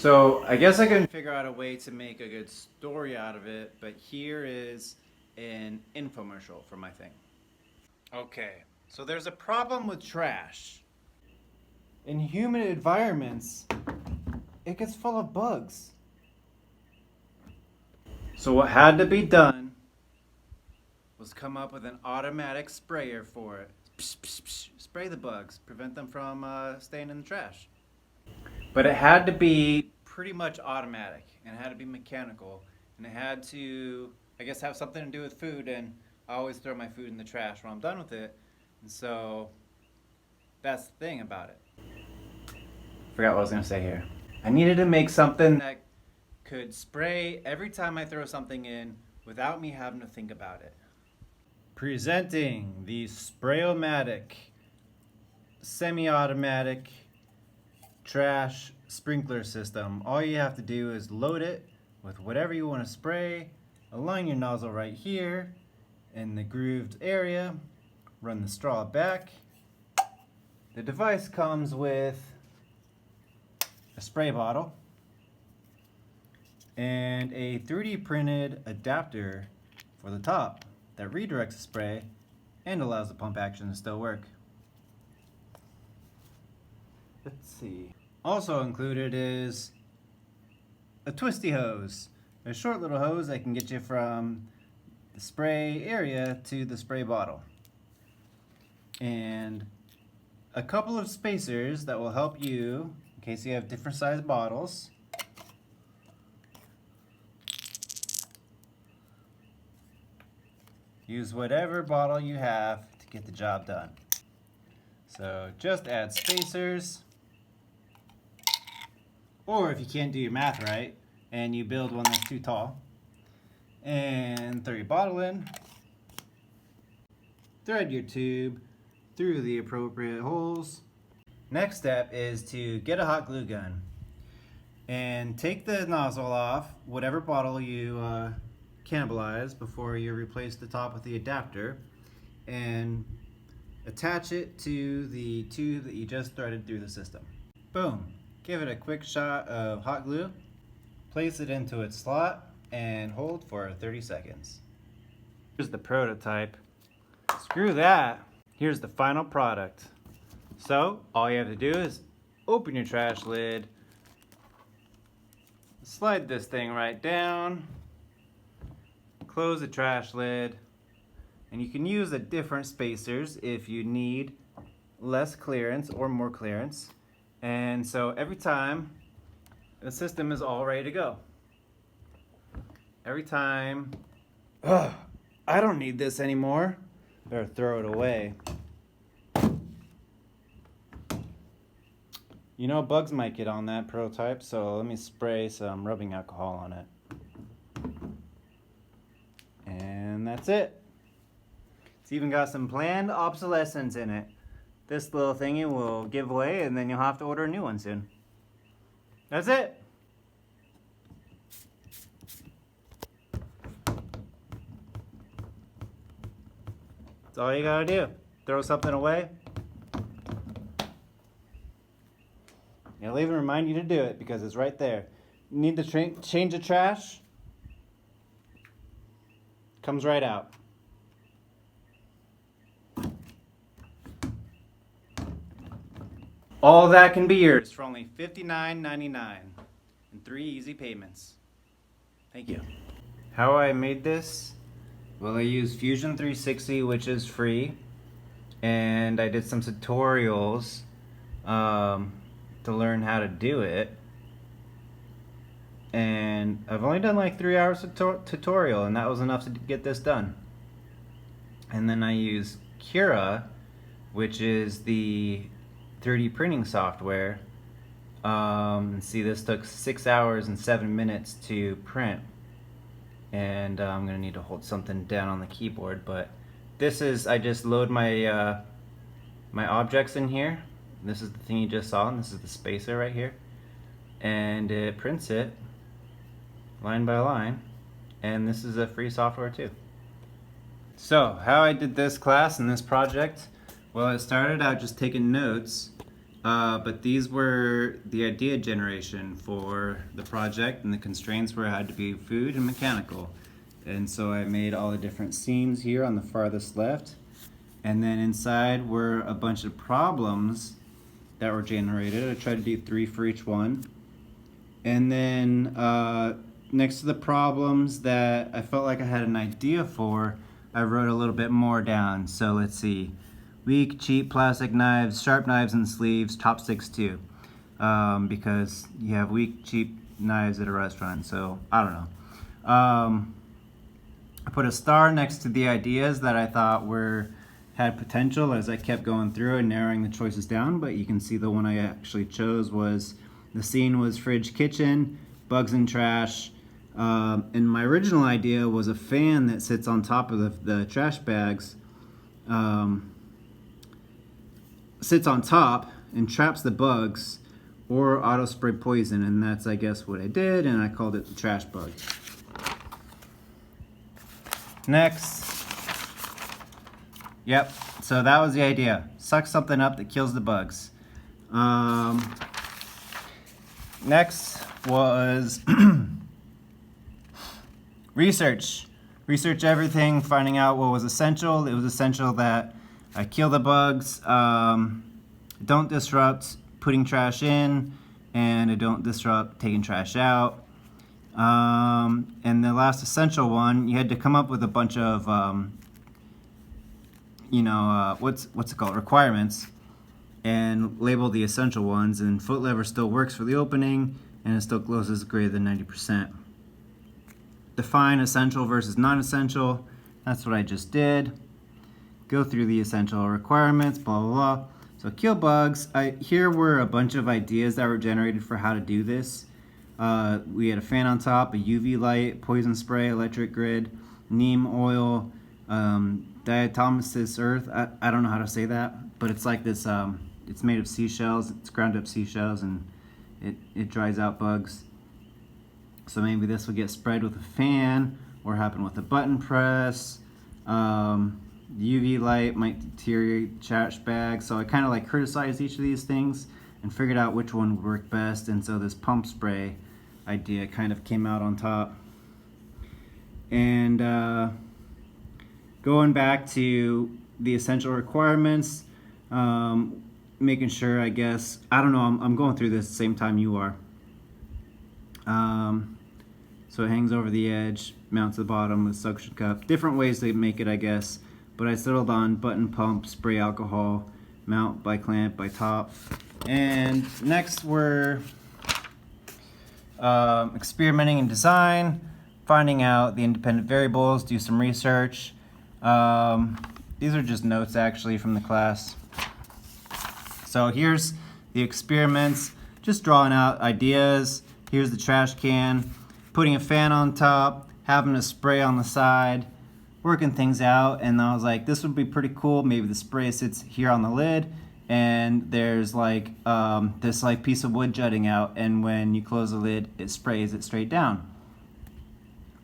So I guess I couldn't figure out a way to make a good story out of it, but here is an infomercial for my thing. Okay, so there's a problem with trash. In humid environments, it gets full of bugs. So what had to be done was come up with an automatic sprayer for it. Psh, psh, psh, spray the bugs, prevent them from staying in the trash. But it had to be pretty much automatic, and it had to be mechanical, and it had to, I guess, have something to do with food, and I always throw my food in the trash when I'm done with it, and so that's the thing about it. Forgot what I was gonna say here. I needed to make something that could spray every time I throw something in without me having to think about it. Presenting the Sprayomatic semi-automatic trash sprinkler system. All you have to do is load it with whatever you want to spray, align your nozzle right here in the grooved area, run the straw back. The device comes with a spray bottle and a 3D printed adapter for the top that redirects the spray and allows the pump action to still work. Let's see. Also included is a twisty hose. A short little hose that can get you from the spray area to the spray bottle. And a couple of spacers that will help you in case you have different sized bottles. Use whatever bottle you have to get the job done. So just add spacers. Or if you can't do your math right and you build one that's too tall, and throw your bottle in, thread your tube through the appropriate holes. Next step is to get a hot glue gun and take the nozzle off whatever bottle you cannibalize before you replace the top with the adapter, and attach it to the tube that you just threaded through the system. Boom. Give it a quick shot of hot glue, place it into its slot, and hold for 30 seconds. Here's the prototype. Screw that. Here's the final product. So all you have to do is open your trash lid, slide this thing right down, close the trash lid, and you can use the different spacers if you need less clearance or more clearance. And so every time the system is all ready to go. Every time, I don't need this anymore, better throw it away. You know, bugs might get on that prototype, so let me spray some rubbing alcohol on it. And that's it. It's even got some planned obsolescence in it. This little thingy will give away and then you'll have to order a new one soon. That's it. That's all you gotta do. Throw something away. It'll even remind you to do it because it's right there. You need to change the trash. Comes right out. All that can be yours for only $59.99 in 3 easy payments. Thank you. How I made this? Well, I used Fusion 360, which is free, and I did some tutorials to learn how to do it. And I've only done like 3 hours of tutorial, and that was enough to get this done. And then I use Cura, which is the 3D printing software. See, this took 6 hours and 7 minutes to print, and I'm gonna need to hold something down on the keyboard, but this is, I just load my my objects in here. This is the thing you just saw, and this is the spacer right here, and it prints it line by line, and this is a free software too. So how I did this class and this project, well, it started out just taking notes, but these were the idea generation for the project, and the constraints were it had to be food and mechanical. And so I made all the different scenes here on the farthest left, and then inside were a bunch of problems that were generated. I tried to do 3 for each one. And then next to the problems that I felt like I had an idea for, I wrote a little bit more down. So let's see. Weak, cheap plastic knives, sharp knives and sleeves, chopsticks too. Because you have weak, cheap knives at a restaurant, so I don't know. I put a star next to the ideas that I thought had potential as I kept going through and narrowing the choices down, but you can see the one I actually chose was, the scene was fridge kitchen, bugs and trash, and my original idea was a fan that sits on top of the trash bags, sits on top and traps the bugs or auto spray poison, and that's I guess what I did, and I called it the trash bug. Next, yep, so that was the idea. Suck something up that kills the bugs. Next was research. Research everything, finding out what was essential. It was essential that I kill the bugs, don't disrupt putting trash in, and I don't disrupt taking trash out. And the last essential one, you had to come up with a bunch of, what's it called, requirements, and label the essential ones. And foot lever still works for the opening, and it still closes greater than 90%. Define essential versus non-essential. That's what I just did. Go through the essential requirements, blah, blah, blah. So kill bugs. Here were a bunch of ideas that were generated for how to do this. We had a fan on top, a UV light, poison spray, electric grid, neem oil, diatomaceous earth. I don't know how to say that, but it's like this, it's made of seashells. It's ground up seashells, and it dries out bugs. So maybe this will get spread with a fan, or happen with a button press. UV light might deteriorate trash bags. So I kind of like criticized each of these things and figured out which one would work best. And so this pump spray idea kind of came out on top. And going back to the essential requirements, making sure, I guess, I don't know, I'm going through this at the same time you are. So it hangs over the edge, mounts to the bottom with a suction cup. Different ways to make it, I guess. But I settled on button pump, spray alcohol, mount by clamp, by top. And next we're experimenting in design, finding out the independent variables, do some research. These are just notes actually from the class. So here's the experiments, just drawing out ideas. Here's the trash can, putting a fan on top, having a spray on the side, working things out. And I was like, this would be pretty cool. Maybe the spray sits here on the lid, and there's like this like piece of wood jutting out, and when you close the lid, it sprays it straight down.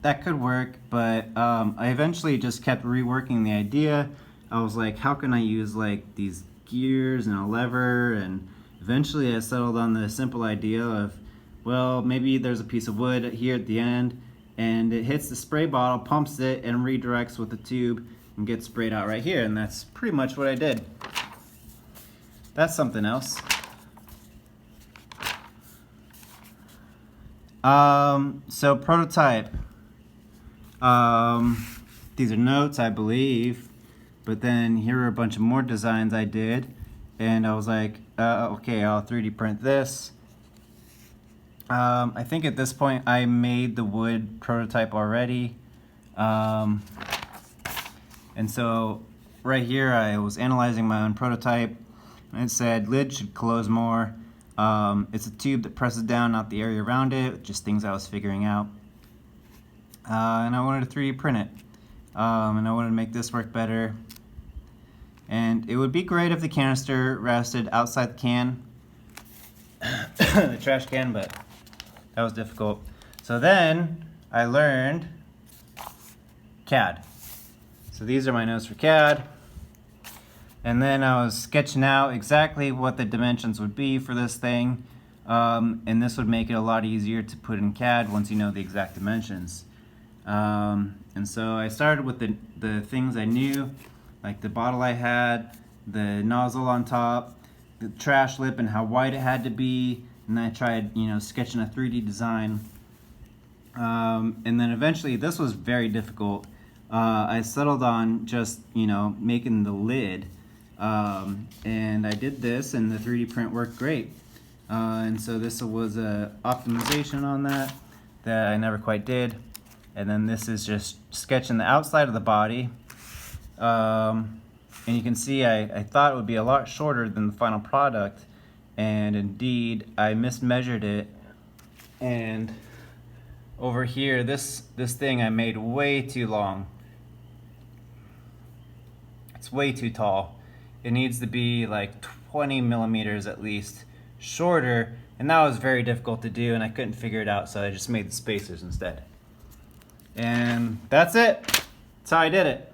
That could work, but I eventually just kept reworking the idea. I was like, how can I use like these gears and a lever? And eventually I settled on the simple idea of, well, maybe there's a piece of wood here at the end, and it hits the spray bottle, pumps it, and redirects with the tube and gets sprayed out right here. And that's pretty much what I did. That's something else. So prototype. These are notes, I believe, but then here are a bunch of more designs I did, and I was like, okay, I'll 3D print this. I think at this point I made the wood prototype already, and so right here I was analyzing my own prototype, and it said lid should close more. It's a tube that presses down, not the area around it, just things I was figuring out. And I wanted to 3D print it, and I wanted to make this work better. And it would be great if the canister rested outside the can, the trash can, but that was difficult. So then I learned CAD. So these are my notes for CAD. And then I was sketching out exactly what the dimensions would be for this thing. And this would make it a lot easier to put in CAD once you know the exact dimensions. And so I started with the things I knew, like the bottle I had, the nozzle on top, the trash lip and how wide it had to be, and then I tried, sketching a 3D design. And then eventually, this was very difficult. I settled on just, making the lid. And I did this, and the 3D print worked great. And so this was a optimization on that I never quite did. And then this is just sketching the outside of the body. And you can see I thought it would be a lot shorter than the final product, and indeed I mismeasured it. And over here, this thing I made way too long. It's way too tall. It needs to be like 20 millimeters at least shorter, and that was very difficult to do, and I couldn't figure it out, so I just made the spacers instead. And that's it. That's how I did it.